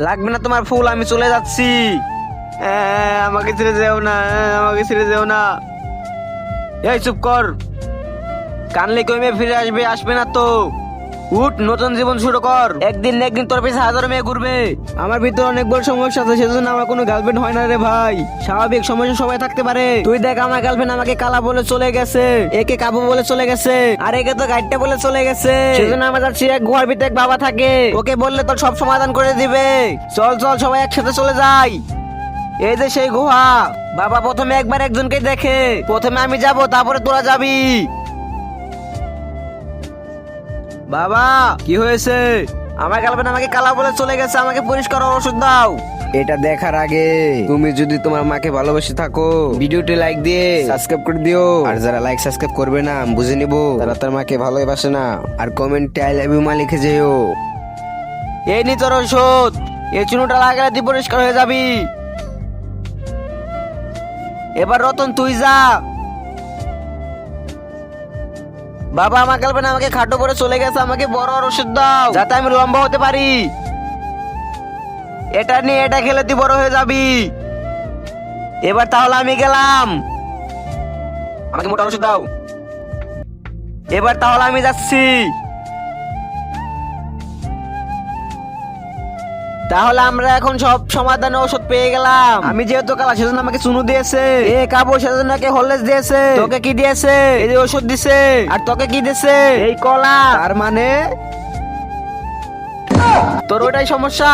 লাগবে না তোমার ফুল, আমি চলে যাচ্ছি। আমাকে ছেড়ে যেও না, আমাকে ছেড়ে যেও না। এই চুপ কর, কানলে কই মেয়ে ফিরে আসবে? আসবে না তো। উঠ, নতুন জীবন শুরু কর। একদিন না একদিন তোর পিছে হাজার মেয়ে ঘুরবে। আমার ভিতরে অনেক বড় সমস্যা আছে, সেজন্য আমার কোনো গার্লফ্রেন্ড হয় না রে ভাই। স্বাভাবিক সমস্যা সবাই থাকতে পারে। তুই দেখ, আমার গার্লফ্রেন্ড আমাকে কালা বলে চলে গেছে, একে কাবু বলে চলে গেছে, আর একে তো গাইডটা বলে চলে গেছে। সেজন্য আমার যাচ্ছি এক গুহার ভিতরে এক বাবা থাকে, ওকে বললে তোর সব সমাধান করে দিবে। চল চল, সবাই একসাথে চলে যাই। এই যে সেই গুহা। বাবা প্রথমে একবার একজনকে দেখে, প্রথমে আমি যাব, তারপরে তোরা যাবি। বাবা, কি হয়েছে? আমার গার্লফ্রেন্ড আমাকে কালা বলে চলে গেছে, আমাকে পরিষ্কার ওষুধ দাও। এটা দেখার আগে তুমি যদি তোমার মাকে ভালোবেসে থাকো, ভিডিওটি লাইক দিয়ে সাবস্ক্রাইব করে দিও। আর যারা লাইক সাবস্ক্রাইব করবে না, আমি বুঝে নিব তারা তার মাকে ভালোবাসে না। আর কমেন্টে আই লাভ ইউ মা লিখে যেও। এই নি তোর ওষুধ, এই চুনোটা লাগালে তুই পরিষ্কার হয়ে যাবি। এবার রতন তুই যা। বাবা, আমার গার্লফ্রেন্ড আমাকে খাটো করে চলে গেছে, আমাকে বড় আর ওষুধ দাও যাতে আমি লম্বা হতে পারি। এটা নিয়ে এটা খেলে তুই বড় হয়ে যাবি। এবার তাহলে আমি গেলাম, আমাকে মোটা ওষুধ দাও। এবার তাহলে আমি যাচ্ছি। তাহলে আমরা এখন সব সমাধানে ওষুধ পেয়ে গেলাম। আমি যেহেতু কালা, সেজন্য আমাকে চুনু দিয়েছে। এ কাবু, সেজন্য হরলিক্স দিয়েছে। তোকে কি দিয়েছে? এই যে ওষুধ দিছে। আর তোকে কি দিয়েছে? এই কলা। তার মানে তোর ওটাই সমস্যা।